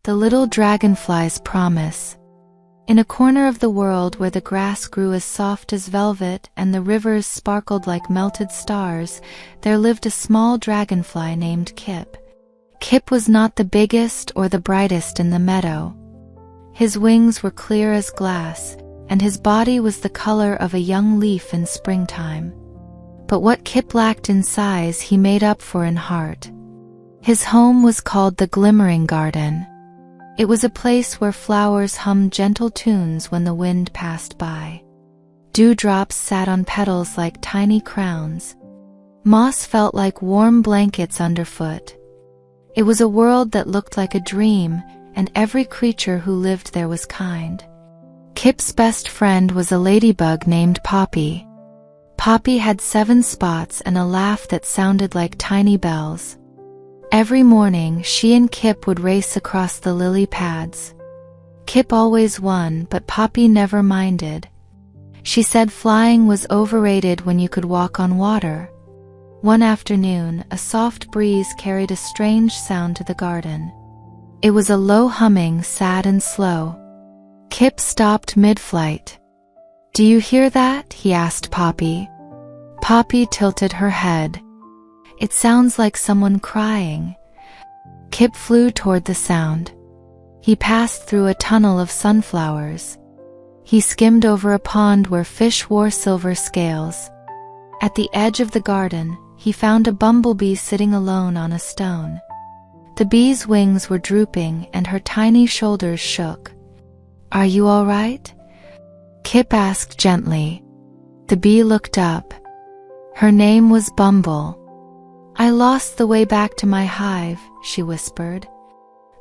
The Little Dragonfly's Promise. In a corner of the world where the grass grew as soft as velvet and the rivers sparkled like melted stars, there lived a small dragonfly named Kip. Kip was not the biggest or the brightest in the meadow. His wings were clear as glass, and his body was the color of a young leaf in springtime. But what Kip lacked in size he made up for in heart. His home was called the Glimmering Garden. It was a place where flowers hummed gentle tunes when the wind passed by. Dewdrops sat on petals like tiny crowns. Moss felt like warm blankets underfoot. It was a world that looked like a dream, and every creature who lived there was kind. Kip's best friend was a ladybug named Poppy. Poppy had 7 spots and a laugh that sounded like tiny bells. Every morning, she and Kip would race across the lily pads. Kip always won, but Poppy never minded. She said flying was overrated when you could walk on water. One afternoon, a soft breeze carried a strange sound to the garden. It was a low humming, sad and slow. Kip stopped mid-flight. "Do you hear that?" he asked Poppy. Poppy tilted her head. "It sounds like someone crying." Kip flew toward the sound. He passed through a tunnel of sunflowers. He skimmed over a pond where fish wore silver scales. At the edge of the garden, he found a bumblebee sitting alone on a stone. The bee's wings were drooping and her tiny shoulders shook. "Are you all right?" Kip asked gently. The bee looked up. Her name was Bumble. "I lost the way back to my hive," she whispered.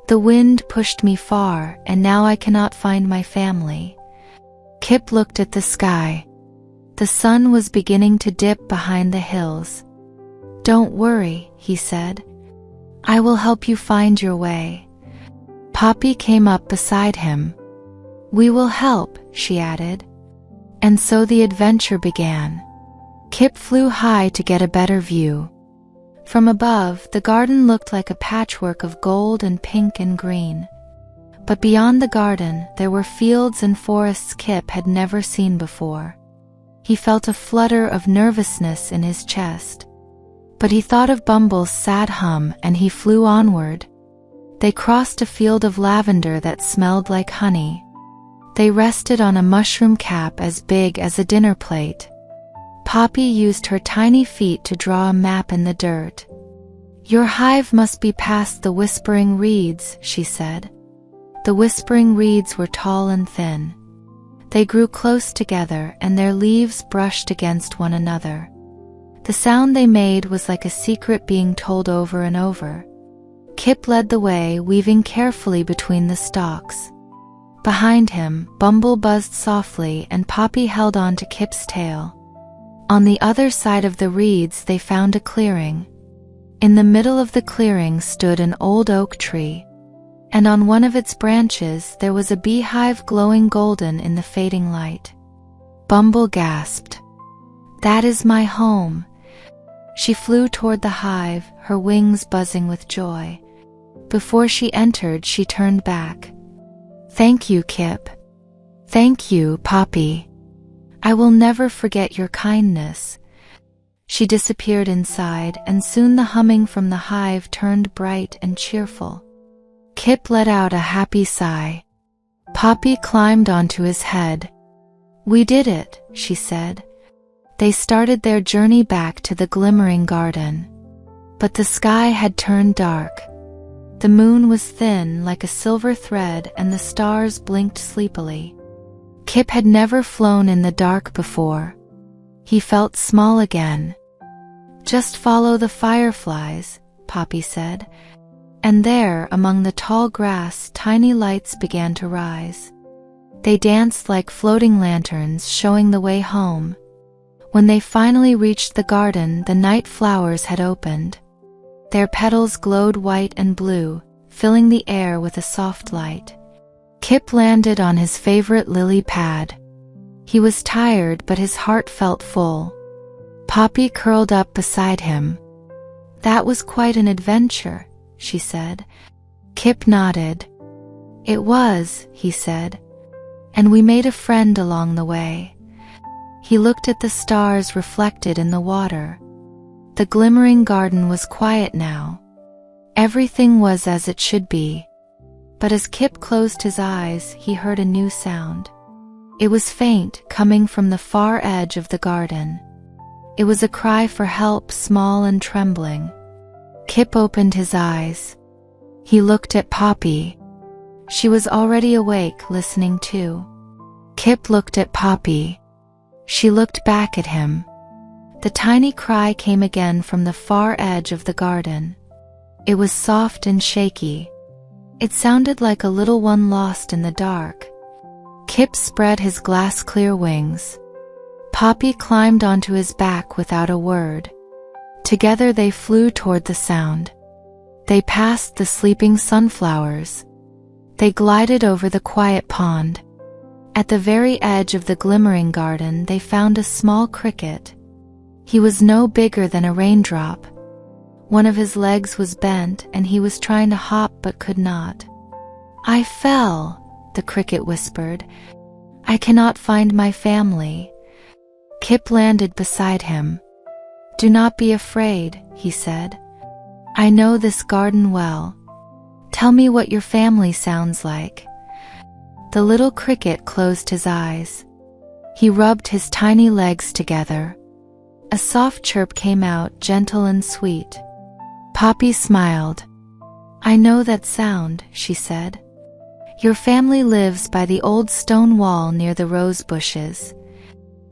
"The wind pushed me far, and now I cannot find my family." Kip looked at the sky. The sun was beginning to dip behind the hills. "Don't worry," he said. "I will help you find your way." Poppy came up beside him. "We will help," she added. And so the adventure began. Kip flew high to get a better view. From above, the garden looked like a patchwork of gold and pink and green. But beyond the garden, there were fields and forests Kip had never seen before. He felt a flutter of nervousness in his chest. But he thought of Bumble's sad hum and he flew onward. They crossed a field of lavender that smelled like honey. They rested on a mushroom cap as big as a dinner plate. Poppy used her tiny feet to draw a map in the dirt. "Your hive must be past the whispering reeds," she said. The whispering reeds were tall and thin. They grew close together and their leaves brushed against one another. The sound they made was like a secret being told over and over. Kip led the way, weaving carefully between the stalks. Behind him, Bumble buzzed softly and Poppy held on to Kip's tail. On the other side of the reeds they found a clearing. In the middle of the clearing stood an old oak tree, and on one of its branches there was a beehive glowing golden in the fading light. Bumble gasped. "That is my home." She flew toward the hive, her wings buzzing with joy. Before she entered, she turned back. "Thank you, Kip." "Thank you, Poppy. I will never forget your kindness." She disappeared inside, and soon the humming from the hive turned bright and cheerful. Kip let out a happy sigh. Poppy climbed onto his head. "We did it," she said. They started their journey back to the Glimmering Garden. But the sky had turned dark. The moon was thin like a silver thread and the stars blinked sleepily. Kip had never flown in the dark before. He felt small again. "Just follow the fireflies," Poppy said. And there, among the tall grass, tiny lights began to rise. They danced like floating lanterns, showing the way home. When they finally reached the garden, the night flowers had opened. Their petals glowed white and blue, filling the air with a soft light. Kip landed on his favorite lily pad. He was tired, but his heart felt full. Poppy curled up beside him. "That was quite an adventure," she said. Kip nodded. "It was," he said, "and we made a friend along the way." He looked at the stars reflected in the water. The glimmering garden was quiet now. Everything was as it should be. But as Kip closed his eyes, he heard a new sound. It was faint, coming from the far edge of the garden. It was a cry for help, small and trembling. Kip opened his eyes. He looked at Poppy. She was already awake, listening too. Kip looked at Poppy. She looked back at him. The tiny cry came again from the far edge of the garden. It was soft and shaky. It sounded like a little one lost in the dark. Kip spread his glass-clear wings. Poppy climbed onto his back without a word. Together they flew toward the sound. They passed the sleeping sunflowers. They glided over the quiet pond. At the very edge of the glimmering garden they found a small cricket. He was no bigger than a raindrop. One of his legs was bent and he was trying to hop but could not. "I fell," the cricket whispered. "I cannot find my family." Kip landed beside him. "Do not be afraid," he said. "I know this garden well. Tell me what your family sounds like." The little cricket closed his eyes. He rubbed his tiny legs together. A soft chirp came out, gentle and sweet. Poppy smiled. "I know that sound," she said. "Your family lives by the old stone wall near the rose bushes."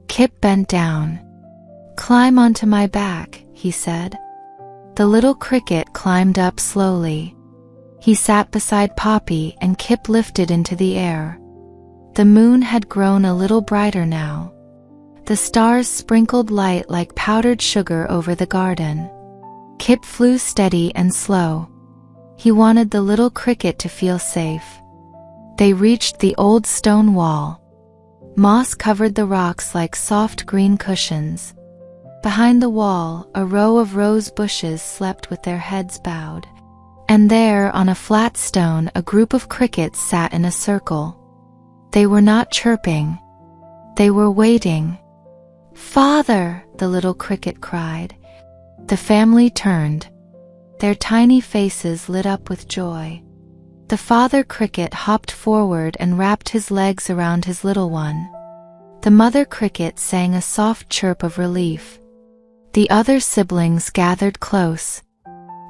Kip bent down. "Climb onto my back," he said. The little cricket climbed up slowly. He sat beside Poppy and Kip lifted into the air. The moon had grown a little brighter now. The stars sprinkled light like powdered sugar over the garden. Kip flew steady and slow. He wanted the little cricket to feel safe. They reached the old stone wall. Moss covered the rocks like soft green cushions. Behind the wall, a row of rose bushes slept with their heads bowed. And there, on a flat stone, a group of crickets sat in a circle. They were not chirping. They were waiting. "Father!" the little cricket cried. The family turned. Their tiny faces lit up with joy. The father cricket hopped forward and wrapped his legs around his little one. The mother cricket sang a soft chirp of relief. The other siblings gathered close.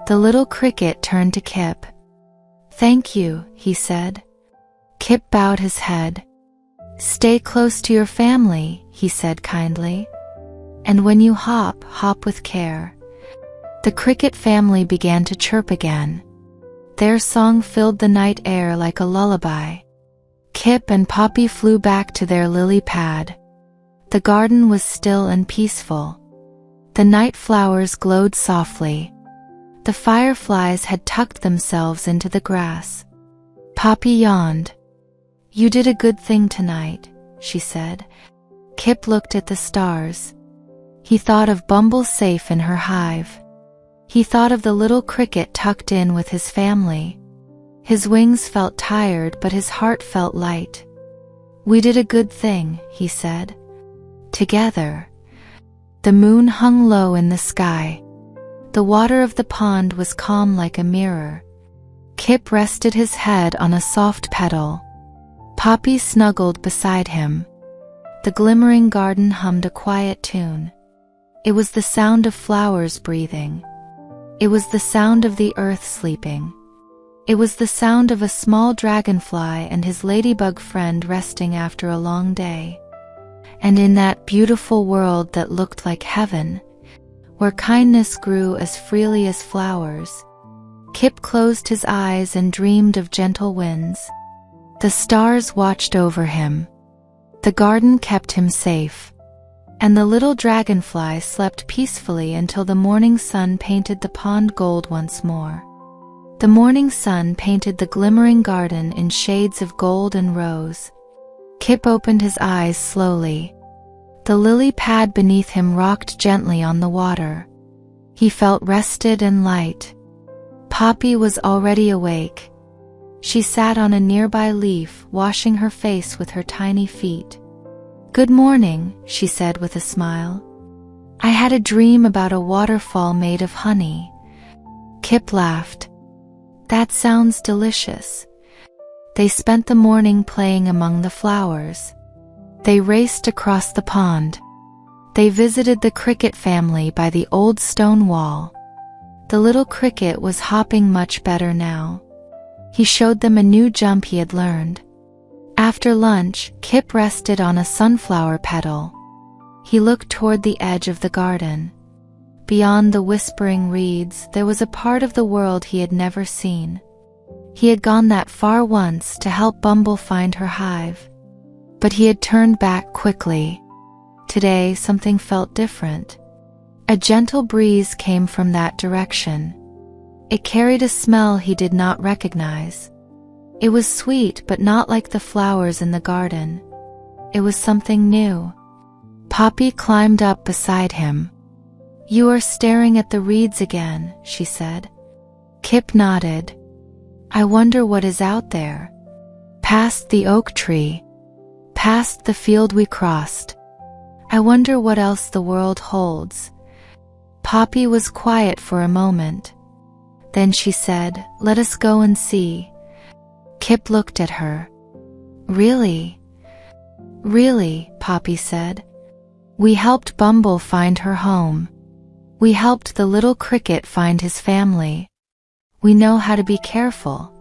The little cricket turned to Kip. "Thank you," he said. Kip bowed his head. "Stay close to your family," he said kindly. "And when you hop, hop with care." The cricket family began to chirp again. Their song filled the night air like a lullaby. Kip and Poppy flew back to their lily pad. The garden was still and peaceful. The night flowers glowed softly. The fireflies had tucked themselves into the grass. Poppy yawned. "You did a good thing tonight," she said. Kip looked at the stars. He thought of Bumble safe in her hive. He thought of the little cricket tucked in with his family. His wings felt tired, but his heart felt light. "We did a good thing," he said. "Together." The moon hung low in the sky. The water of the pond was calm like a mirror. Kip rested his head on a soft petal. Poppy snuggled beside him. The glimmering garden hummed a quiet tune. It was the sound of flowers breathing. It was the sound of the earth sleeping. It was the sound of a small dragonfly and his ladybug friend resting after a long day. And in that beautiful world that looked like heaven, where kindness grew as freely as flowers, Kip closed his eyes and dreamed of gentle winds. The stars watched over him. The garden kept him safe. And the little dragonfly slept peacefully until the morning sun painted the pond gold once more. The morning sun painted the glimmering garden in shades of gold and rose. Kip opened his eyes slowly. The lily pad beneath him rocked gently on the water. He felt rested and light. Poppy was already awake. She sat on a nearby leaf, washing her face with her tiny feet. "Good morning," she said with a smile. "I had a dream about a waterfall made of honey." Kip laughed. "That sounds delicious." They spent the morning playing among the flowers. They raced across the pond. They visited the cricket family by the old stone wall. The little cricket was hopping much better now. He showed them a new jump he had learned. After lunch, Kip rested on a sunflower petal. He looked toward the edge of the garden. Beyond the whispering reeds, there was a part of the world he had never seen. He had gone that far once to help Bumble find her hive. But he had turned back quickly. Today, something felt different. A gentle breeze came from that direction. It carried a smell he did not recognize. It was sweet, but not like the flowers in the garden. It was something new. Poppy climbed up beside him. "You are staring at the reeds again," she said. Kip nodded. "I wonder what is out there." Past the oak tree. Past the field we crossed. I wonder what else the world holds. Poppy was quiet for a moment. Then she said, "Let us go and see." Kip looked at her. "Really?" "Really," Poppy said. "We helped Bumble find her home. We helped the little cricket find his family. We know how to be careful.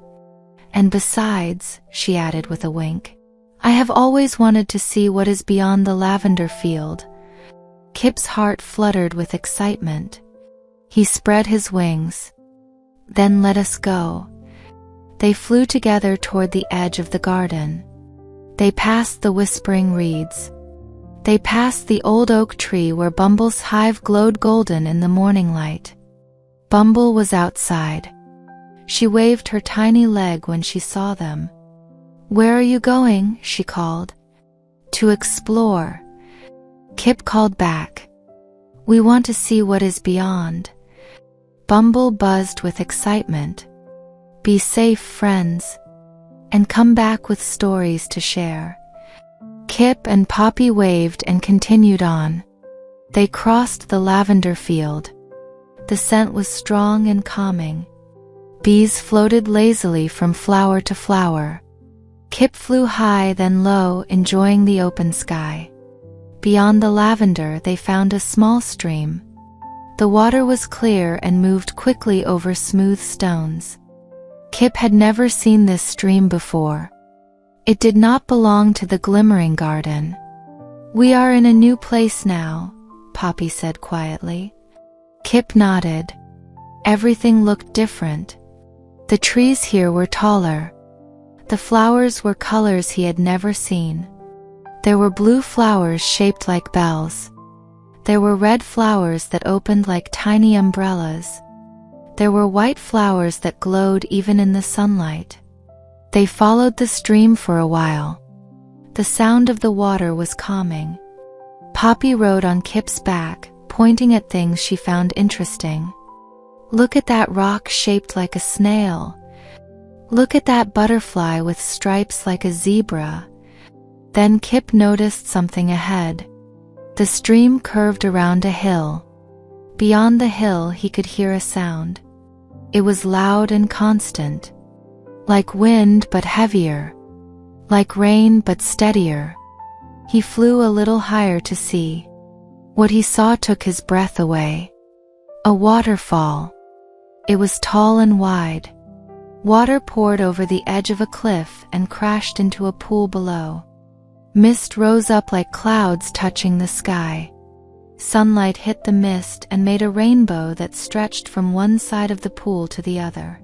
And besides," she added with a wink, "I have always wanted to see what is beyond the lavender field." Kip's heart fluttered with excitement. He spread his wings. "Then let us go." They flew together toward the edge of the garden. They passed the whispering reeds. They passed the old oak tree where Bumble's hive glowed golden in the morning light. Bumble was outside. She waved her tiny leg when she saw them. "Where are you going?" she called. "To explore." Kip called back. "We want to see what is beyond." Bumble buzzed with excitement. "Be safe, friends. And come back with stories to share." Kip and Poppy waved and continued on. They crossed the lavender field. The scent was strong and calming. Bees floated lazily from flower to flower. Kip flew high then low, enjoying the open sky. Beyond the lavender they found a small stream. The water was clear and moved quickly over smooth stones. Kip had never seen this stream before. It did not belong to the Glimmering Garden. "We are in a new place now," Poppy said quietly. Kip nodded. Everything looked different. The trees here were taller. The flowers were colors he had never seen. There were blue flowers shaped like bells. There were red flowers that opened like tiny umbrellas. There were white flowers that glowed even in the sunlight. They followed the stream for a while. The sound of the water was calming. Poppy rode on Kip's back, pointing at things she found interesting. "Look at that rock shaped like a snail. Look at that butterfly with stripes like a zebra." Then Kip noticed something ahead. The stream curved around a hill. Beyond the hill he could hear a sound. It was loud and constant. Like wind but heavier. Like rain but steadier. He flew a little higher to see. What he saw took his breath away. A waterfall. It was tall and wide. Water poured over the edge of a cliff and crashed into a pool below. Mist rose up like clouds touching the sky. Sunlight hit the mist and made a rainbow that stretched from one side of the pool to the other.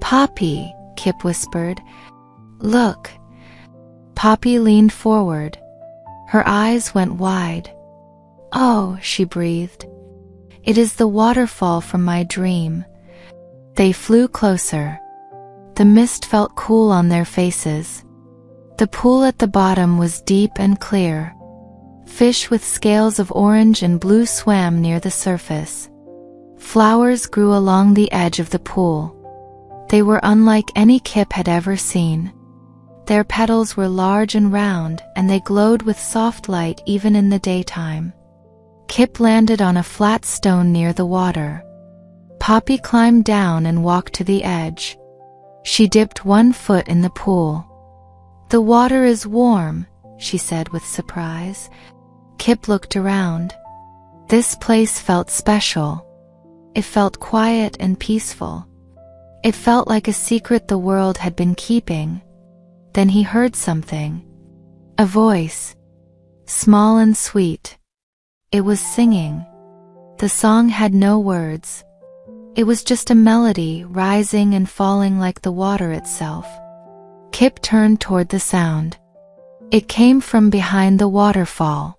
"Poppy," Kip whispered. "Look." Poppy leaned forward. Her eyes went wide. "Oh," she breathed. "It is the waterfall from my dream." They flew closer. The mist felt cool on their faces. The pool at the bottom was deep and clear. Fish with scales of orange and blue swam near the surface. Flowers grew along the edge of the pool. They were unlike any Kip had ever seen. Their petals were large and round, and they glowed with soft light even in the daytime. Kip landed on a flat stone near the water. Poppy climbed down and walked to the edge. She dipped one foot in the pool. "The water is warm," she said with surprise. Kip looked around. This place felt special. It felt quiet and peaceful. It felt like a secret the world had been keeping. Then he heard something. A voice. Small and sweet. It was singing. The song had no words. It was just a melody rising and falling like the water itself. Kip turned toward the sound. It came from behind the waterfall.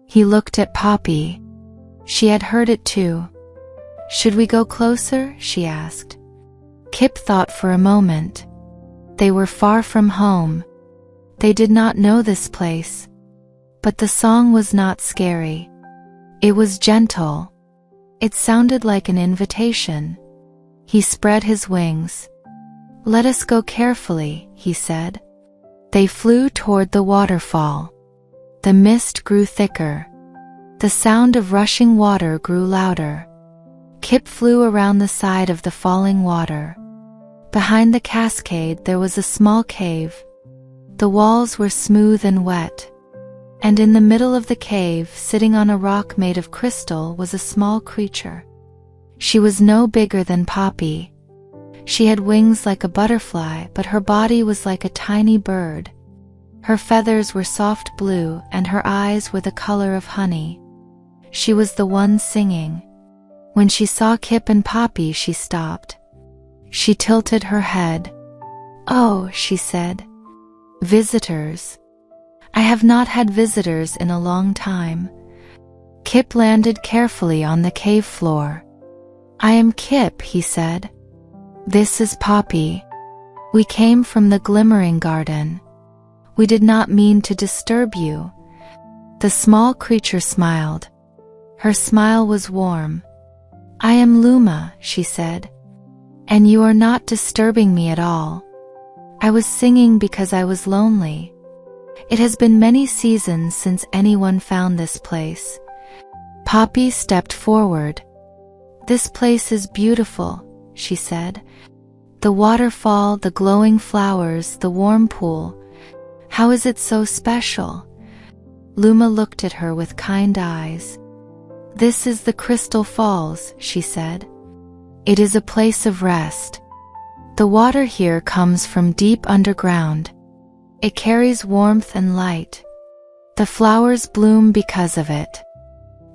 He looked at Poppy. She had heard it too. "Should we go closer?" she asked. Kip thought for a moment. They were far from home. They did not know this place. But the song was not scary. It was gentle. It sounded like an invitation. He spread his wings. "Let us go carefully," he said. They flew toward the waterfall. The mist grew thicker. The sound of rushing water grew louder. Kip flew around the side of the falling water. Behind the cascade there was a small cave. The walls were smooth and wet. And in the middle of the cave, sitting on a rock made of crystal, was a small creature. She was no bigger than Poppy. She had wings like a butterfly, but her body was like a tiny bird. Her feathers were soft blue, and her eyes were the color of honey. She was the one singing. When she saw Kip and Poppy, she stopped. She tilted her head. "Oh," she said. "Visitors. I have not had visitors in a long time." Kip landed carefully on the cave floor. "I am Kip," he said. "This is Poppy. We came from the Glimmering Garden. We did not mean to disturb you." The small creature smiled. Her smile was warm. "I am Luma," she said. "And you are not disturbing me at all. I was singing because I was lonely. It has been many seasons since anyone found this place." Poppy stepped forward. "This place is beautiful," she said. "The waterfall, the glowing flowers, the warm pool. How is it so special?" Luma looked at her with kind eyes. "This is the Crystal Falls," she said. "It is a place of rest. The water here comes from deep underground. It carries warmth and light. The flowers bloom because of it.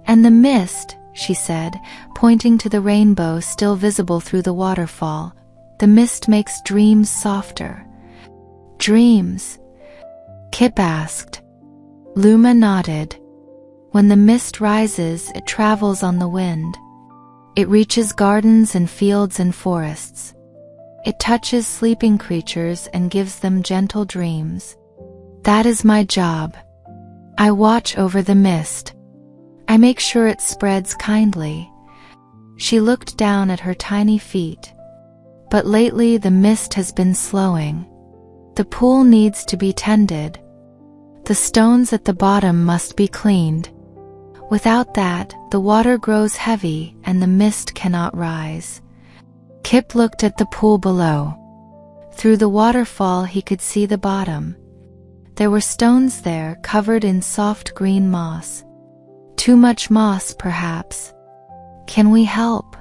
And the mist," she said, pointing to the rainbow still visible through the waterfall, "the mist makes dreams softer." "Dreams?" Kip asked. Luma nodded. "When the mist rises, it travels on the wind. It reaches gardens and fields and forests. It touches sleeping creatures and gives them gentle dreams. That is my job. I watch over the mist. I make sure it spreads kindly." She looked down at her tiny feet. "But lately the mist has been slowing. The pool needs to be tended. The stones at the bottom must be cleaned. Without that, the water grows heavy and the mist cannot rise." Kip looked at the pool below. Through the waterfall he could see the bottom. There were stones there covered in soft green moss. Too much moss, perhaps. "Can we help?"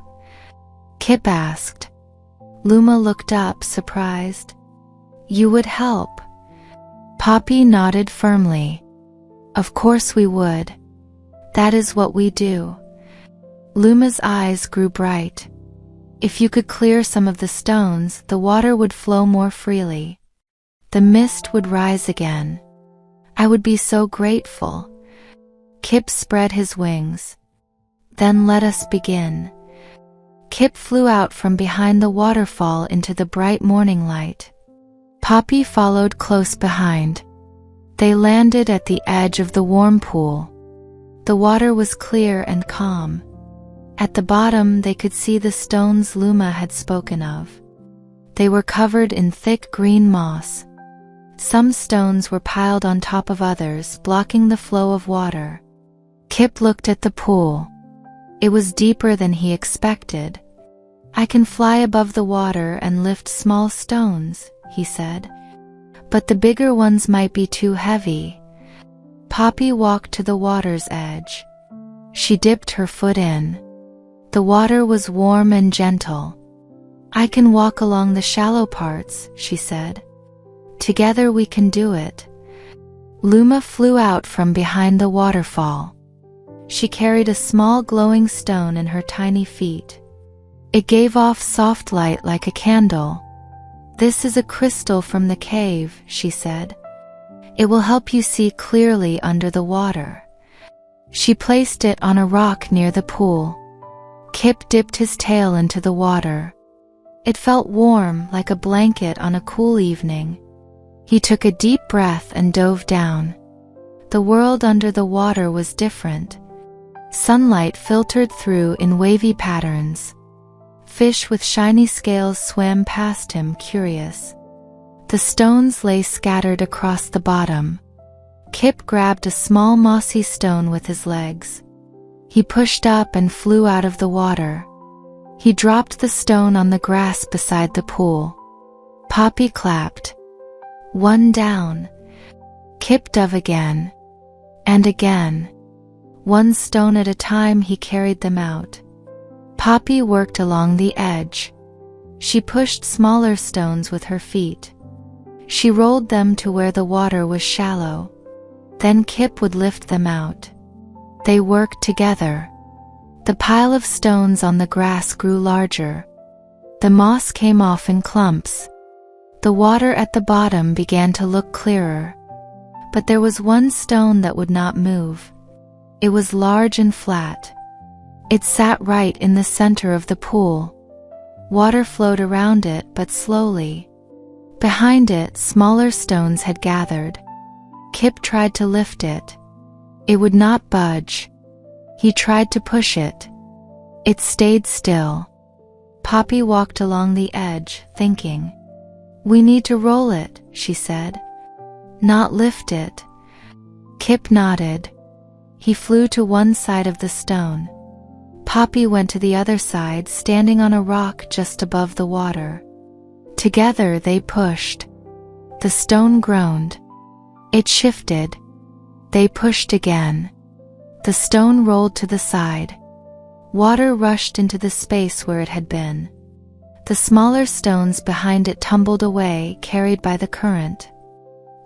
Kip asked. Luma looked up, surprised. "You would help?" Poppy nodded firmly. "Of course we would. That is what we do." Luma's eyes grew bright. "If you could clear some of the stones, the water would flow more freely. The mist would rise again. I would be so grateful." Kip spread his wings. "Then let us begin." Kip flew out from behind the waterfall into the bright morning light. Poppy followed close behind. They landed at the edge of the warm pool. The water was clear and calm. At the bottom they could see the stones Luma had spoken of. They were covered in thick green moss. Some stones were piled on top of others, blocking the flow of water. Kip looked at the pool. It was deeper than he expected. "I can fly above the water and lift small stones," he said. "But the bigger ones might be too heavy." Poppy walked to the water's edge. She dipped her foot in. The water was warm and gentle. "I can walk along the shallow parts," she said. "Together we can do it." Luma flew out from behind the waterfall. She carried a small glowing stone in her tiny feet. It gave off soft light like a candle. "This is a crystal from the cave," she said. "It will help you see clearly under the water." She placed it on a rock near the pool. Kip dipped his tail into the water. It felt warm, like a blanket on a cool evening. He took a deep breath and dove down. The world under the water was different. Sunlight filtered through in wavy patterns. Fish with shiny scales swam past him, curious. The stones lay scattered across the bottom. Kip grabbed a small mossy stone with his legs. He pushed up and flew out of the water. He dropped the stone on the grass beside the pool. Poppy clapped. "One down." Kip dove again. And again. One stone at a time he carried them out. Poppy worked along the edge. She pushed smaller stones with her feet. She rolled them to where the water was shallow. Then Kip would lift them out. They worked together. The pile of stones on the grass grew larger. The moss came off in clumps. The water at the bottom began to look clearer. But there was one stone that would not move. It was large and flat. It sat right in the center of the pool. Water flowed around it, but slowly. Behind it, smaller stones had gathered. Kip tried to lift it. It would not budge. He tried to push it. It stayed still. Poppy walked along the edge, thinking. "We need to roll it," she said. "Not lift it." Kip nodded. He flew to one side of the stone. Poppy went to the other side, standing on a rock just above the water. Together they pushed. The stone groaned. It shifted. They pushed again. The stone rolled to the side. Water rushed into the space where it had been. The smaller stones behind it tumbled away, carried by the current.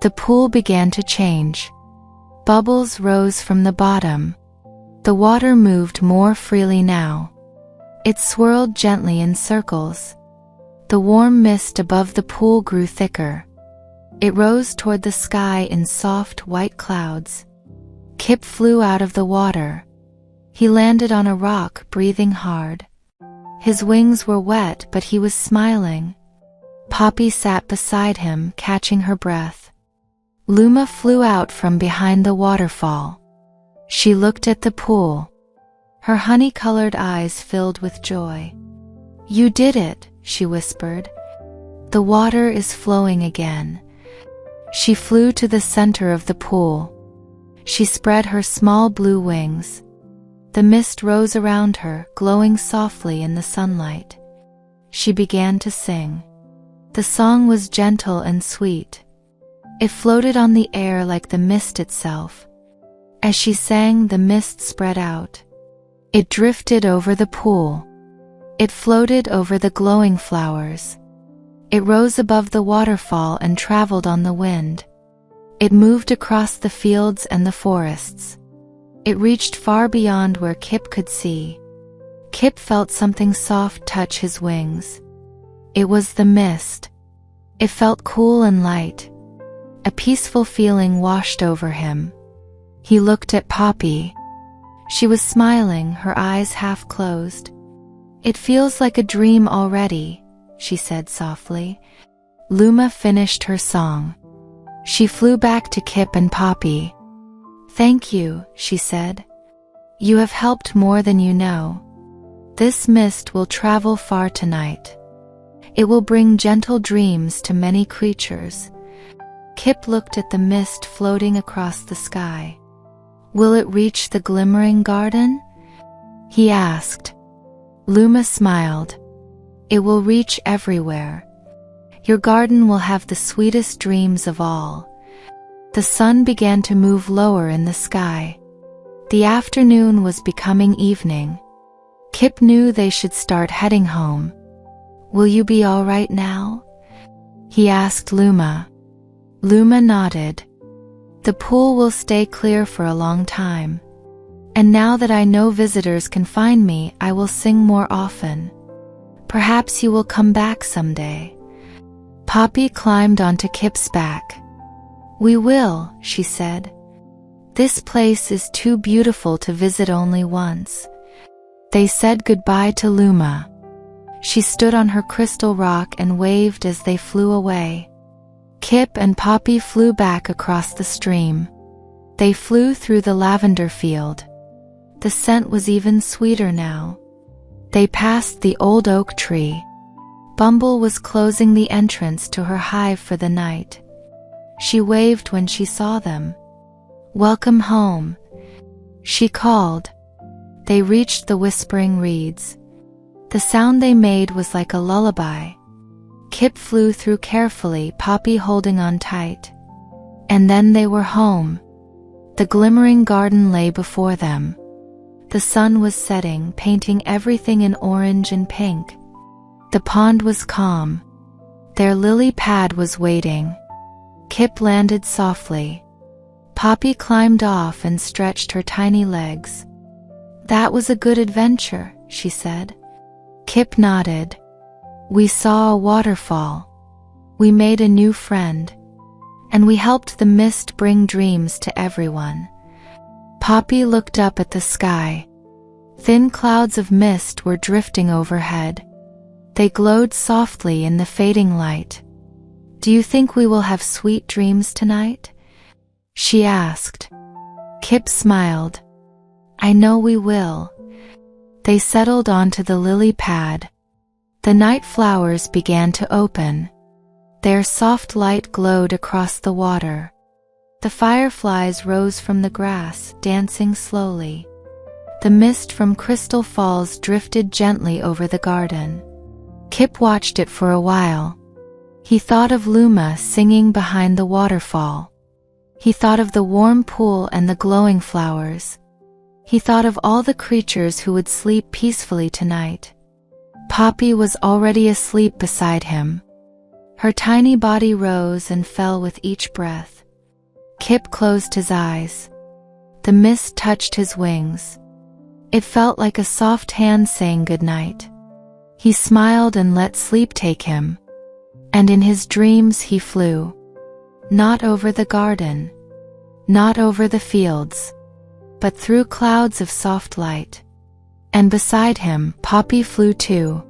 The pool began to change. Bubbles rose from the bottom. The water moved more freely now. It swirled gently in circles. The warm mist above the pool grew thicker. It rose toward the sky in soft white clouds. Kip flew out of the water. He landed on a rock, breathing hard. His wings were wet, but he was smiling. Poppy sat beside him, catching her breath. Luma flew out from behind the waterfall. She looked at the pool. Her honey-colored eyes filled with joy. "You did it," she whispered. "The water is flowing again." She flew to the center of the pool. She spread her small blue wings. The mist rose around her, glowing softly in the sunlight. She began to sing. The song was gentle and sweet. It floated on the air like the mist itself. As she sang, the mist spread out. It drifted over the pool. It floated over the glowing flowers. It rose above the waterfall and traveled on the wind. It moved across the fields and the forests. It reached far beyond where Kip could see. Kip felt something soft touch his wings. It was the mist. It felt cool and light. A peaceful feeling washed over him. He looked at Poppy. She was smiling, her eyes half closed. "It feels like a dream already," she said softly. Luma finished her song. She flew back to Kip and Poppy. "Thank you," she said. "You have helped more than you know. This mist will travel far tonight. It will bring gentle dreams to many creatures. Kip looked at the mist floating across the sky. Will it reach the Glimmering Garden? He asked. Luma smiled. It will reach everywhere. Your garden will have the sweetest dreams of all. The sun began to move lower in the sky. The afternoon was becoming evening. Kip knew they should start heading home. Will you be all right now? He asked Luma. Luma nodded. The pool will stay clear for a long time. And now that I know visitors can find me, I will sing more often. Perhaps you will come back someday. Poppy climbed onto Kip's back. We will, she said. This place is too beautiful to visit only once. They said goodbye to Luma. She stood on her crystal rock and waved as they flew away. Kip and Poppy flew back across the stream. They flew through the lavender field. The scent was even sweeter now. They passed the old oak tree. Bumble was closing the entrance to her hive for the night. She waved when she saw them. Welcome home, she called. They reached the whispering reeds. The sound they made was like a lullaby. Kip flew through carefully, Poppy holding on tight. And then they were home. The glimmering garden lay before them. The sun was setting, painting everything in orange and pink. The pond was calm. Their lily pad was waiting. Kip landed softly. Poppy climbed off and stretched her tiny legs. That was a good adventure, she said. Kip nodded. We saw a waterfall. We made a new friend. And we helped the mist bring dreams to everyone. Poppy looked up at the sky. Thin clouds of mist were drifting overhead. They glowed softly in the fading light. Do you think we will have sweet dreams tonight? She asked. Kip smiled. I know we will. They settled onto the lily pad. The night flowers began to open. Their soft light glowed across the water. The fireflies rose from the grass, dancing slowly. The mist from Crystal Falls drifted gently over the garden. Kip watched it for a while. He thought of Luma singing behind the waterfall. He thought of the warm pool and the glowing flowers. He thought of all the creatures who would sleep peacefully tonight. Poppy was already asleep beside him. Her tiny body rose and fell with each breath. Kip closed his eyes. The mist touched his wings. It felt like a soft hand saying goodnight. He smiled and let sleep take him. And in his dreams he flew. Not over the garden. Not over the fields. But through clouds of soft light. And beside him, Poppy flew too.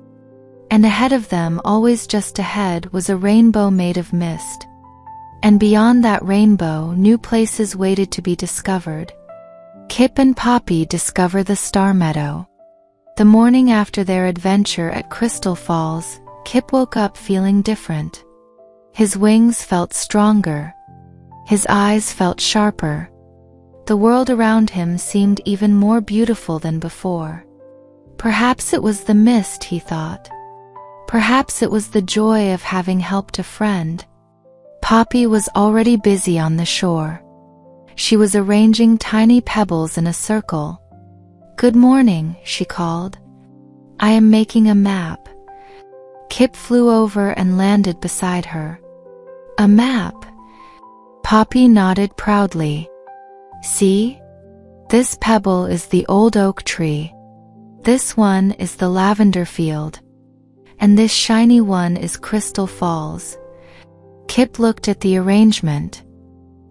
And ahead of them, always just ahead, was a rainbow made of mist. And beyond that rainbow, new places waited to be discovered. Kip and Poppy discover the Star Meadow. The morning after their adventure at Crystal Falls, Kip woke up feeling different. His wings felt stronger. His eyes felt sharper. The world around him seemed even more beautiful than before. Perhaps it was the mist, he thought. Perhaps it was the joy of having helped a friend. Poppy was already busy on the shore. She was arranging tiny pebbles in a circle. Good morning, she called. I am making a map. Kip flew over and landed beside her. A map? Poppy nodded proudly. See? This pebble is the old oak tree. This one is the lavender field. And this shiny one is Crystal Falls. Kip looked at the arrangement.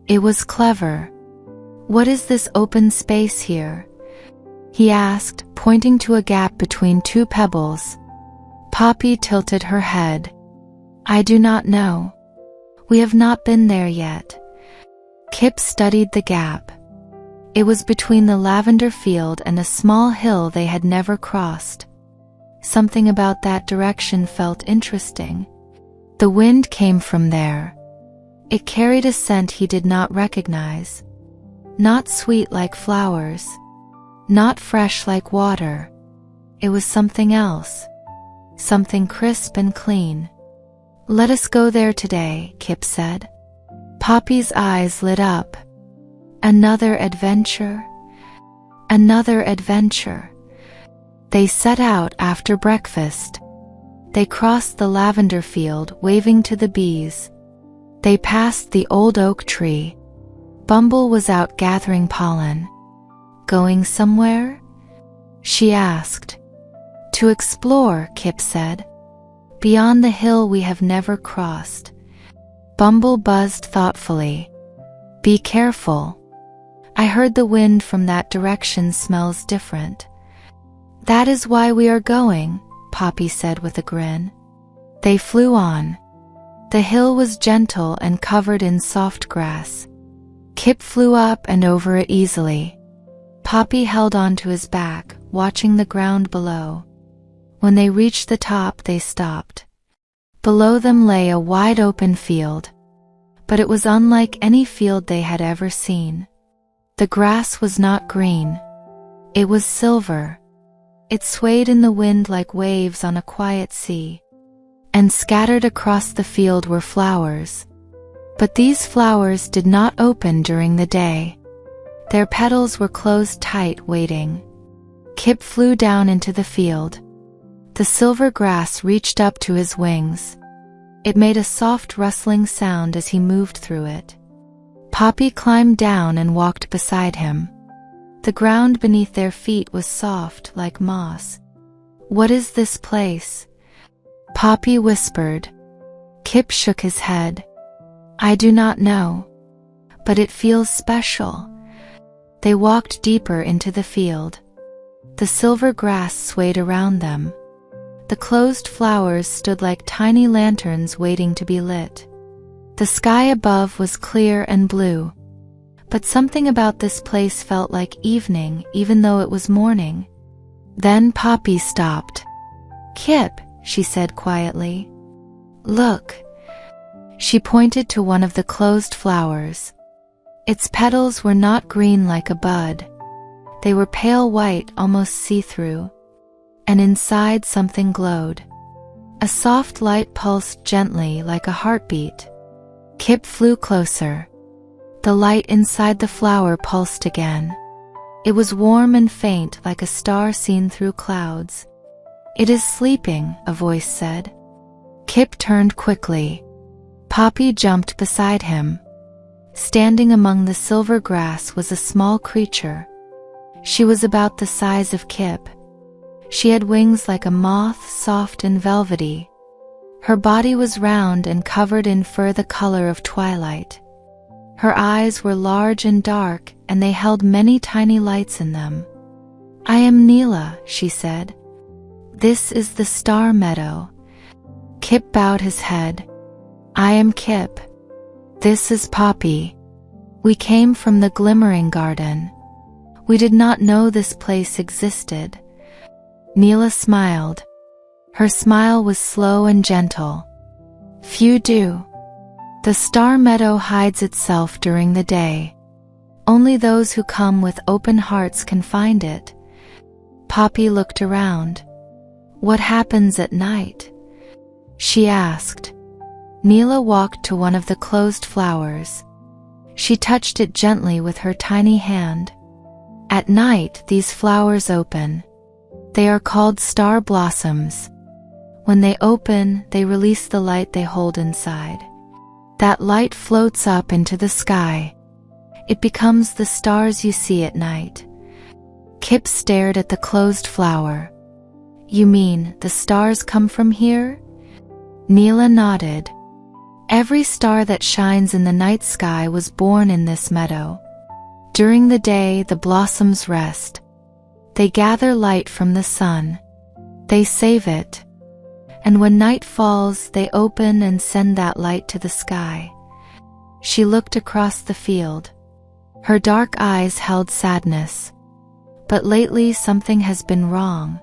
It was clever. What is this open space here? He asked, pointing to a gap between two pebbles. Poppy tilted her head. I do not know. We have not been there yet. Kip studied the gap. It was between the lavender field and a small hill they had never crossed. Something about that direction felt interesting. The wind came from there. It carried a scent he did not recognize. Not sweet like flowers. Not fresh like water. It was something else. Something crisp and clean. "Let us go there today," Kip said. Poppy's eyes lit up. Another adventure? Another adventure. They set out after breakfast. They crossed the lavender field, waving to the bees. They passed the old oak tree. Bumble was out gathering pollen. "Going somewhere?" she asked. "To explore," Kip said. "Beyond the hill we have never crossed." Bumble buzzed thoughtfully. "Be careful. I heard the wind from that direction smells different." "That is why we are going," Poppy said with a grin. They flew on. The hill was gentle and covered in soft grass. Kip flew up and over it easily. Poppy held onto his back, watching the ground below. When they reached the top, they stopped. Below them lay a wide open field. But it was unlike any field they had ever seen. The grass was not green. It was silver. It swayed in the wind like waves on a quiet sea. And scattered across the field were flowers. But these flowers did not open during the day. Their petals were closed tight, waiting. Kip flew down into the field. The silver grass reached up to his wings. It made a soft rustling sound as he moved through it. Poppy climbed down and walked beside him. The ground beneath their feet was soft like moss. "What is this place?" Poppy whispered. Kip shook his head. "I do not know. But it feels special." They walked deeper into the field. The silver grass swayed around them. The closed flowers stood like tiny lanterns waiting to be lit. The sky above was clear and blue. But something about this place felt like evening, even though it was morning. Then Poppy stopped. "Kip," she said quietly. "Look." She pointed to one of the closed flowers. Its petals were not green like a bud. They were pale white, almost see-through. And inside something glowed. A soft light pulsed gently like a heartbeat. Kip flew closer. The light inside the flower pulsed again. It was warm and faint like a star seen through clouds. "It is sleeping," a voice said. Kip turned quickly. Poppy jumped beside him. Standing among the silver grass was a small creature. She was about the size of Kip. She had wings like a moth, soft and velvety. Her body was round and covered in fur the color of twilight. Her eyes were large and dark, and they held many tiny lights in them. "I am Neela," she said. "This is the Star Meadow." Kip bowed his head. "I am Kip. This is Poppy. We came from the Glimmering Garden. We did not know this place existed." Neela smiled. Her smile was slow and gentle. "Few do. The Star Meadow hides itself during the day. Only those who come with open hearts can find it." Poppy looked around. "What happens at night?" she asked. Neela walked to one of the closed flowers. She touched it gently with her tiny hand. At night, these flowers open. They are called star blossoms. When they open, they release the light they hold inside. That light floats up into the sky. It becomes the stars you see at night. Kip stared at the closed flower. "You mean the stars come from here?" Neela nodded. Every star that shines in the night sky was born in this meadow. During the day, the blossoms rest. They gather light from the sun. They save it. And when night falls, they open and send that light to the sky. She looked across the field. Her dark eyes held sadness. But lately something has been wrong.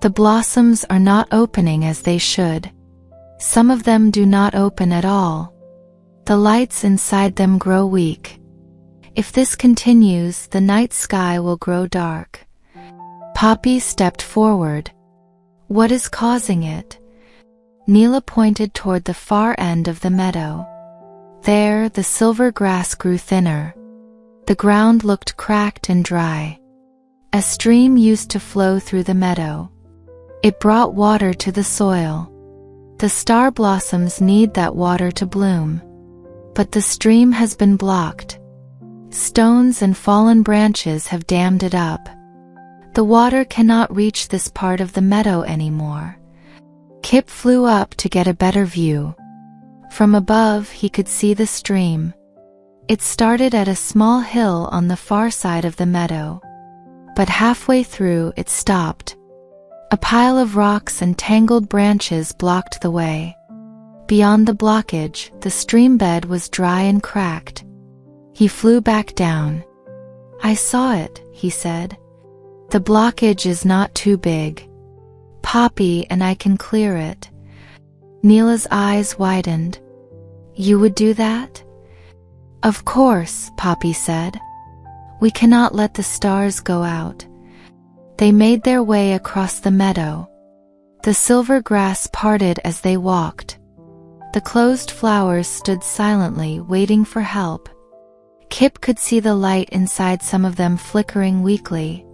The blossoms are not opening as they should. Some of them do not open at all. The lights inside them grow weak. If this continues, the night sky will grow dark. Poppy stepped forward. What is causing it? Neela pointed toward the far end of the meadow. There, the silver grass grew thinner. The ground looked cracked and dry. A stream used to flow through the meadow. It brought water to the soil. The star blossoms need that water to bloom. But the stream has been blocked. Stones and fallen branches have dammed it up. The water cannot reach this part of the meadow anymore. Kip flew up to get a better view. From above, he could see the stream. It started at a small hill on the far side of the meadow. But halfway through, it stopped. A pile of rocks and tangled branches blocked the way. Beyond the blockage, the stream bed was dry and cracked. He flew back down. I saw it, he said. The blockage is not too big. Poppy and I can clear it. Neela's eyes widened. You would do that? Of course, Poppy said. We cannot let the stars go out. They made their way across the meadow. The silver grass parted as they walked. The closed flowers stood silently, waiting for help. Kip could see the light inside some of them flickering weakly.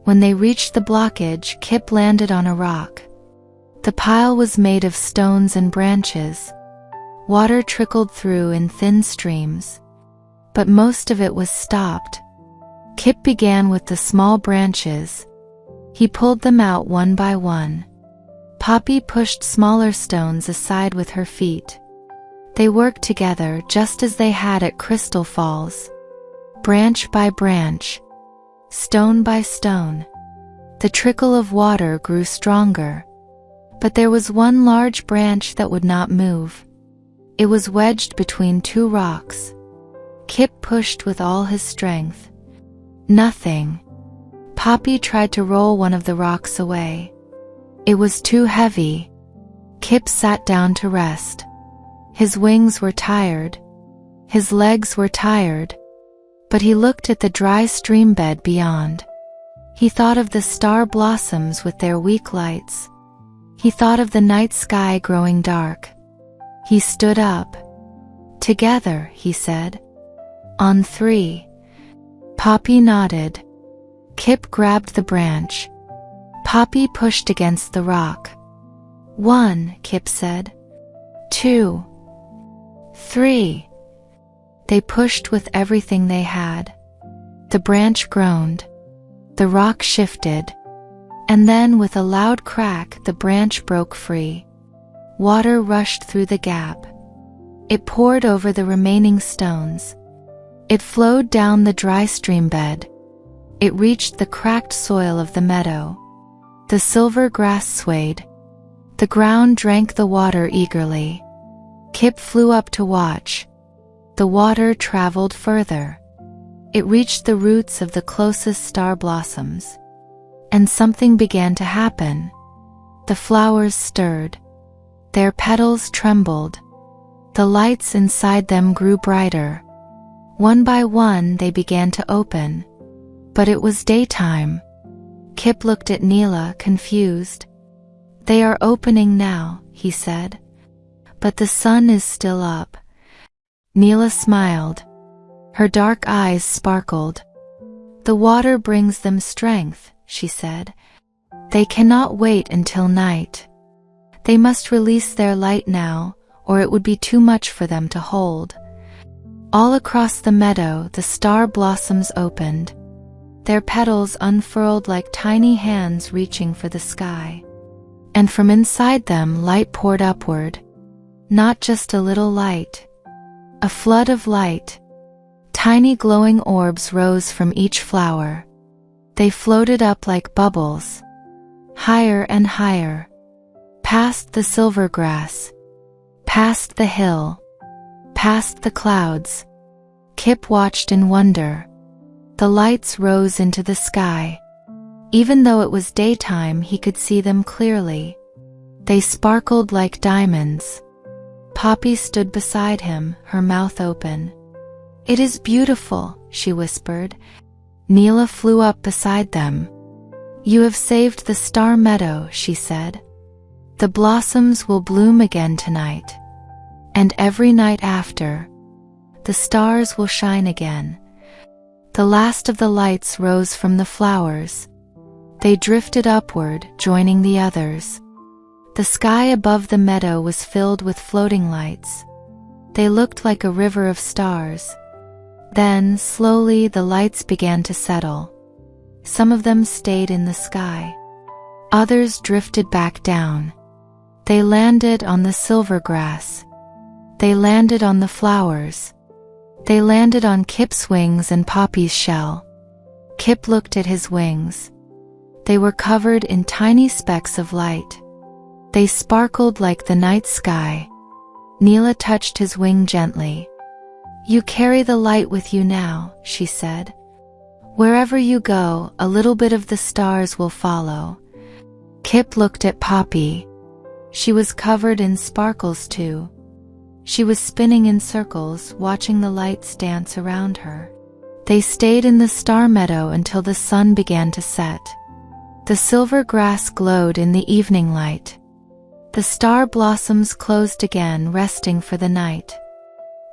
When they reached the blockage, Kip landed on a rock. The pile was made of stones and branches. Water trickled through in thin streams. But most of it was stopped. Kip began with the small branches. He pulled them out one by one. Poppy pushed smaller stones aside with her feet. They worked together just as they had at Crystal Falls. Branch by branch. Stone by stone. The trickle of water grew stronger. But there was one large branch that would not move. It was wedged between two rocks. Kip pushed with all his strength. Nothing. Poppy tried to roll one of the rocks away. It was too heavy. Kip sat down to rest. His wings were tired. His legs were tired. But he looked at the dry stream bed beyond. He thought of the star blossoms with their weak lights. He thought of the night sky growing dark. He stood up. Together, he said. On 3. Poppy nodded. Kip grabbed the branch. Poppy pushed against the rock. 1, Kip said. 2. 3. They pushed with everything they had. The branch groaned. The rock shifted. And then, with a loud crack, the branch broke free. Water rushed through the gap. It poured over the remaining stones. It flowed down the dry stream bed. It reached the cracked soil of the meadow. The silver grass swayed. The ground drank the water eagerly. Kip flew up to watch. The water traveled further. It reached the roots of the closest star blossoms. And something began to happen. The flowers stirred. Their petals trembled. The lights inside them grew brighter. One by one they began to open. But it was daytime. Kip looked at Neela, confused. They are opening now, he said. But the sun is still up. Neela smiled. Her dark eyes sparkled. The water brings them strength, she said. They cannot wait until night. They must release their light now, or it would be too much for them to hold. All across the meadow the star blossoms opened. Their petals unfurled like tiny hands reaching for the sky. And from inside them light poured upward. Not just a little light. A flood of light. Tiny glowing orbs rose from each flower. They floated up like bubbles. Higher and higher. Past the silver grass. Past the hill. Past the clouds. Kip watched in wonder. The lights rose into the sky. Even though it was daytime, he could see them clearly. They sparkled like diamonds. Poppy stood beside him, her mouth open. "It is beautiful," she whispered. Neela flew up beside them. "You have saved the Star Meadow," she said. "The blossoms will bloom again tonight. And every night after. The stars will shine again." The last of the lights rose from the flowers. They drifted upward, joining the others. The sky above the meadow was filled with floating lights. They looked like a river of stars. Then, slowly, the lights began to settle. Some of them stayed in the sky. Others drifted back down. They landed on the silver grass. They landed on the flowers. They landed on Kip's wings and Poppy's shell. Kip looked at his wings. They were covered in tiny specks of light. They sparkled like the night sky. Neela touched his wing gently. "You carry the light with you now," she said. "Wherever you go, a little bit of the stars will follow." Kip looked at Poppy. She was covered in sparkles too. She was spinning in circles, watching the lights dance around her. They stayed in the star meadow until the sun began to set. The silver grass glowed in the evening light. The star blossoms closed again, resting for the night.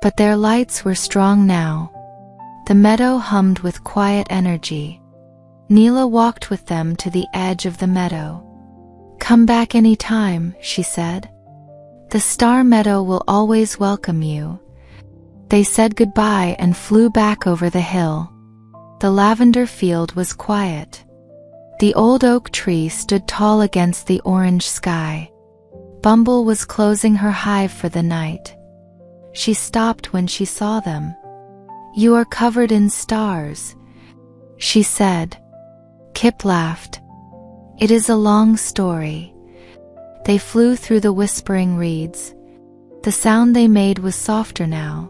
But their lights were strong now. The meadow hummed with quiet energy. Neela walked with them to the edge of the meadow. "Come back any time," she said. "The star meadow will always welcome you." They said goodbye and flew back over the hill. The lavender field was quiet. The old oak tree stood tall against the orange sky. Bumble was closing her hive for the night. She stopped when she saw them. "You are covered in stars," she said. Kip laughed. "It is a long story." They flew through the whispering reeds. The sound they made was softer now.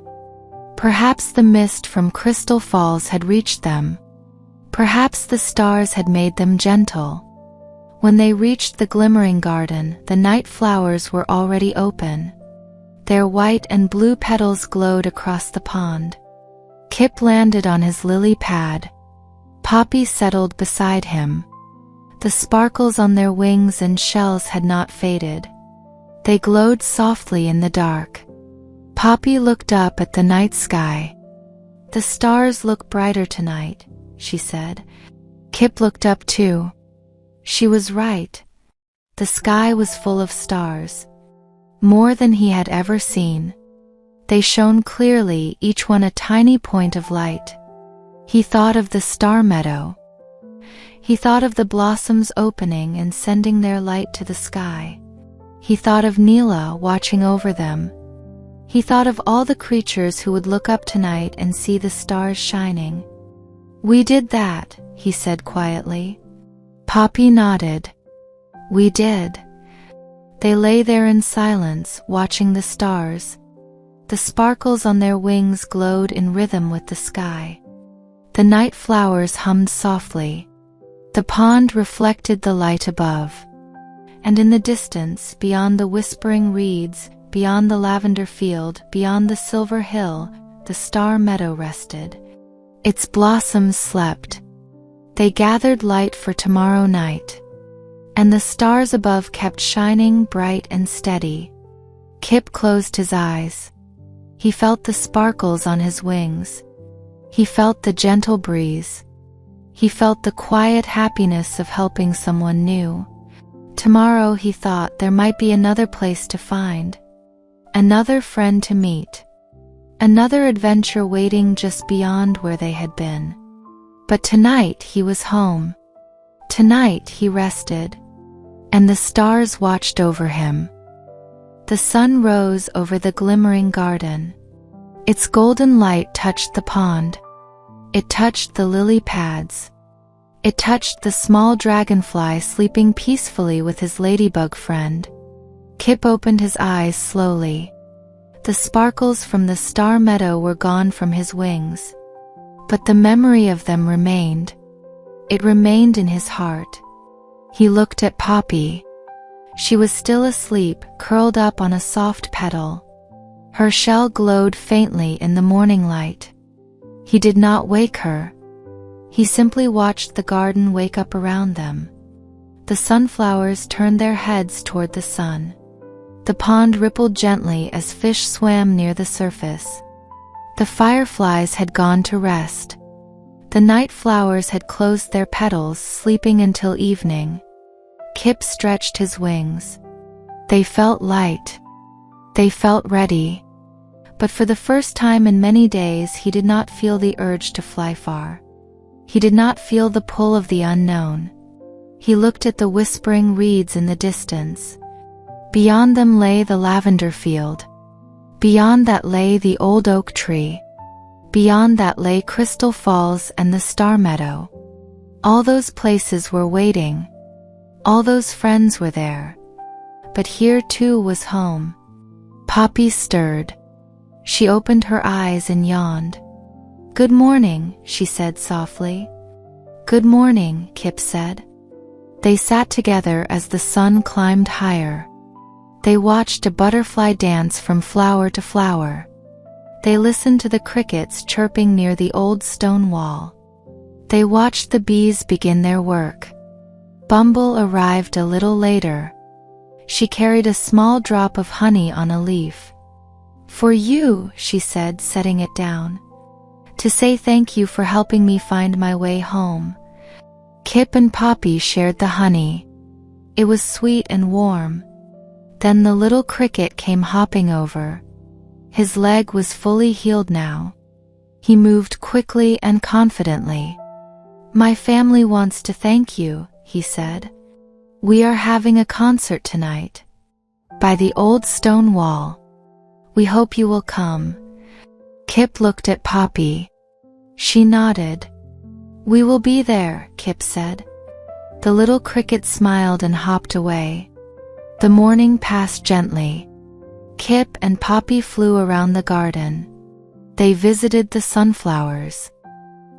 Perhaps the mist from Crystal Falls had reached them. Perhaps the stars had made them gentle. When they reached the Glimmering Garden, the night flowers were already open. Their white and blue petals glowed across the pond. Kip landed on his lily pad. Poppy settled beside him. The sparkles on their wings and shells had not faded. They glowed softly in the dark. Poppy looked up at the night sky. "The stars look brighter tonight," she said. Kip looked up too. She was right. The sky was full of stars. More than he had ever seen. They shone clearly, each one a tiny point of light. He thought of the star meadow. He thought of the blossoms opening and sending their light to the sky. He thought of Neela watching over them. He thought of all the creatures who would look up tonight and see the stars shining. "We did that," he said quietly. Poppy nodded. "We did." They lay there in silence, watching the stars. The sparkles on their wings glowed in rhythm with the sky. The night flowers hummed softly. The pond reflected the light above. And in the distance, beyond the whispering reeds, beyond the lavender field, beyond the silver hill, the star meadow rested. Its blossoms slept. They gathered light for tomorrow night. And the stars above kept shining bright and steady. Kip closed his eyes. He felt the sparkles on his wings. He felt the gentle breeze. He felt the quiet happiness of helping someone new. Tomorrow, he thought, there might be another place to find. Another friend to meet. Another adventure waiting just beyond where they had been. But tonight he was home. Tonight he rested. And the stars watched over him. The sun rose over the glimmering garden. Its golden light touched the pond. It touched the lily pads. It touched the small dragonfly sleeping peacefully with his ladybug friend. Kip opened his eyes slowly. The sparkles from the star meadow were gone from his wings. But the memory of them remained. It remained in his heart. He looked at Poppy. She was still asleep, curled up on a soft petal. Her shell glowed faintly in the morning light. He did not wake her. He simply watched the garden wake up around them. The sunflowers turned their heads toward the sun. The pond rippled gently as fish swam near the surface. The fireflies had gone to rest. The night flowers had closed their petals, sleeping until evening. Kip stretched his wings. They felt light. They felt ready. But for the first time in many days, he did not feel the urge to fly far. He did not feel the pull of the unknown. He looked at the whispering reeds in the distance. Beyond them lay the lavender field. Beyond that lay the old oak tree. Beyond that lay Crystal Falls and the Star Meadow. All those places were waiting. All those friends were there. But here too was home. Poppy stirred. She opened her eyes and yawned. "Good morning," she said softly. "Good morning," Kip said. They sat together as the sun climbed higher. They watched a butterfly dance from flower to flower. They listened to the crickets chirping near the old stone wall. They watched the bees begin their work. Bumble arrived a little later. She carried a small drop of honey on a leaf. "For you," she said, setting it down. "To say thank you for helping me find my way home." Kip and Poppy shared the honey. It was sweet and warm. Then the little cricket came hopping over. His leg was fully healed now. He moved quickly and confidently. "My family wants to thank you," he said. "We are having a concert tonight. By the old stone wall. We hope you will come." Kip looked at Poppy. She nodded. "We will be there," Kip said. The little cricket smiled and hopped away. The morning passed gently. Kip and Poppy flew around the garden. They visited the sunflowers.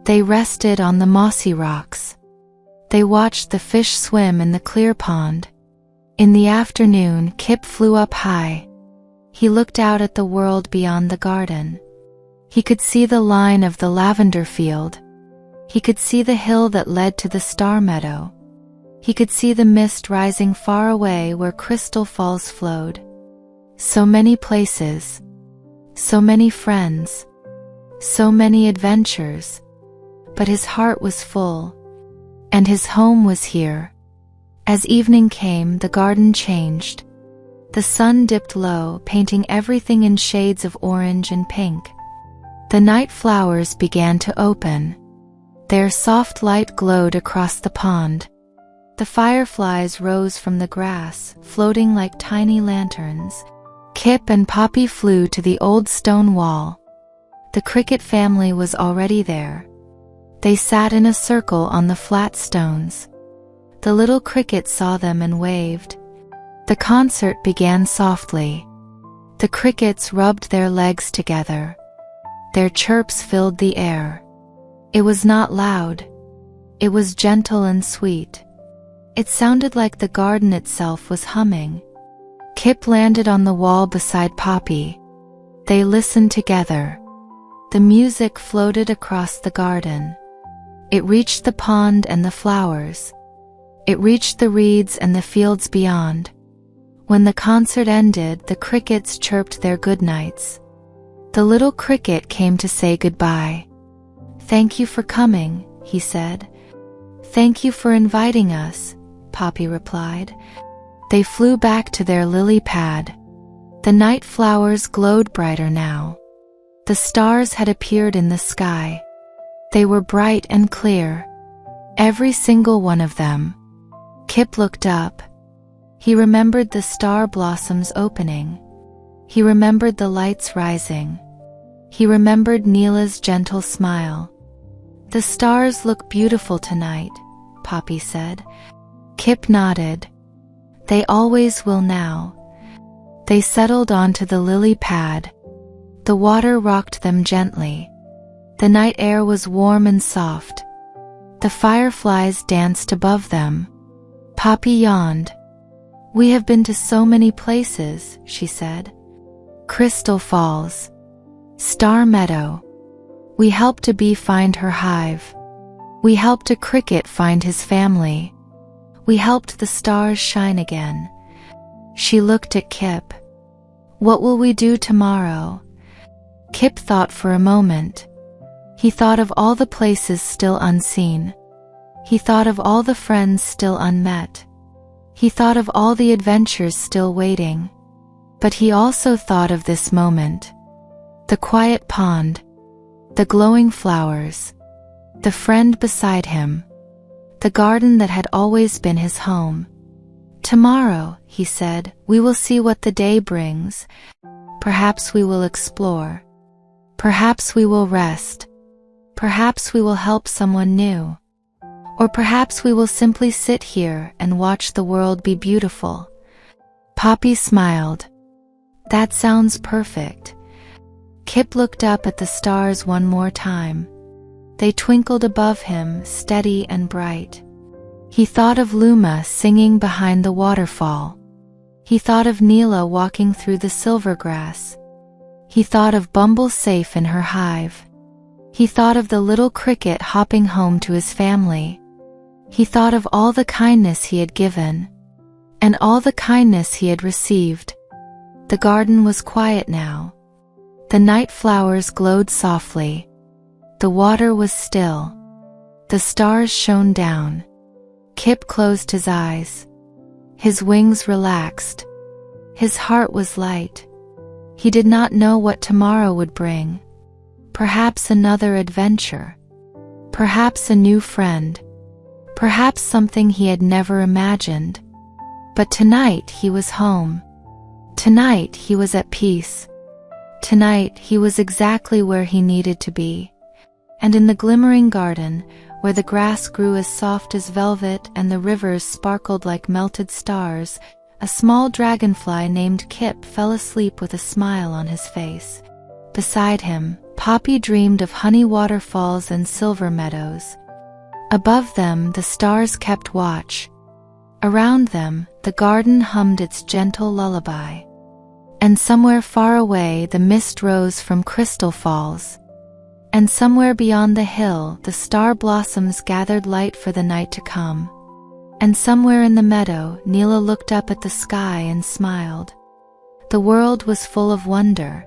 They rested on the mossy rocks. They watched the fish swim in the clear pond. In the afternoon, Kip flew up high. He looked out at the world beyond the garden. He could see the line of the lavender field. He could see the hill that led to the Star Meadow. He could see the mist rising far away where Crystal Falls flowed. So many places. So many friends. So many adventures. But his heart was full. And his home was here. As evening came, the garden changed. The sun dipped low, painting everything in shades of orange and pink. The night flowers began to open. Their soft light glowed across the pond. The fireflies rose from the grass, floating like tiny lanterns. Kip and Poppy flew to the old stone wall. The cricket family was already there. They sat in a circle on the flat stones. The little cricket saw them and waved. The concert began softly. The crickets rubbed their legs together. Their chirps filled the air. It was not loud. It was gentle and sweet. It sounded like the garden itself was humming. Kip landed on the wall beside Poppy. They listened together. The music floated across the garden. It reached the pond and the flowers. It reached the reeds and the fields beyond. When the concert ended, the crickets chirped their goodnights. The little cricket came to say goodbye. "Thank you for coming," he said. "Thank you for inviting us," Poppy replied. They flew back to their lily pad. The night flowers glowed brighter now. The stars had appeared in the sky. They were bright and clear. Every single one of them. Kip looked up. He remembered the star blossoms opening. He remembered the lights rising. He remembered Neela's gentle smile. "The stars look beautiful tonight," Poppy said. Kip nodded. "They always will now." They settled onto the lily pad. The water rocked them gently. The night air was warm and soft. The fireflies danced above them. Poppy yawned. "We have been to so many places," she said. "Crystal Falls. Star Meadow. We helped a bee find her hive. We helped a cricket find his family. We helped the stars shine again." She looked at Kip. "What will we do tomorrow?" Kip thought for a moment. He thought of all the places still unseen. He thought of all the friends still unmet. He thought of all the adventures still waiting. But he also thought of this moment. The quiet pond. The glowing flowers. The friend beside him. The garden that had always been his home. "Tomorrow," he said, "we will see what the day brings. Perhaps we will explore. Perhaps we will rest. Perhaps we will help someone new. Or perhaps we will simply sit here and watch the world be beautiful." Poppy smiled. "That sounds perfect." Kip looked up at the stars one more time. They twinkled above him, steady and bright. He thought of Luma singing behind the waterfall. He thought of Neela walking through the silver grass. He thought of Bumble safe in her hive. He thought of the little cricket hopping home to his family. He thought of all the kindness he had given, and all the kindness he had received. The garden was quiet now. The night flowers glowed softly. The water was still. The stars shone down. Kip closed his eyes. His wings relaxed. His heart was light. He did not know what tomorrow would bring. Perhaps another adventure. Perhaps a new friend. Perhaps something he had never imagined. But tonight he was home. Tonight he was at peace. Tonight he was exactly where he needed to be. And in the glimmering garden, where the grass grew as soft as velvet and the rivers sparkled like melted stars, a small dragonfly named Kip fell asleep with a smile on his face. Beside him, Poppy dreamed of honey waterfalls and silver meadows. Above them, the stars kept watch. Around them, the garden hummed its gentle lullaby. And somewhere far away, the mist rose from crystal falls. And somewhere beyond the hill, the star blossoms gathered light for the night to come. And somewhere in the meadow, Neela looked up at the sky and smiled. The world was full of wonder.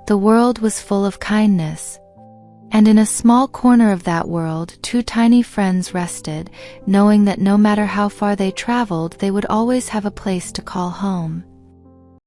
The world was full of kindness. And in a small corner of that world, two tiny friends rested, knowing that no matter how far they traveled, they would always have a place to call home.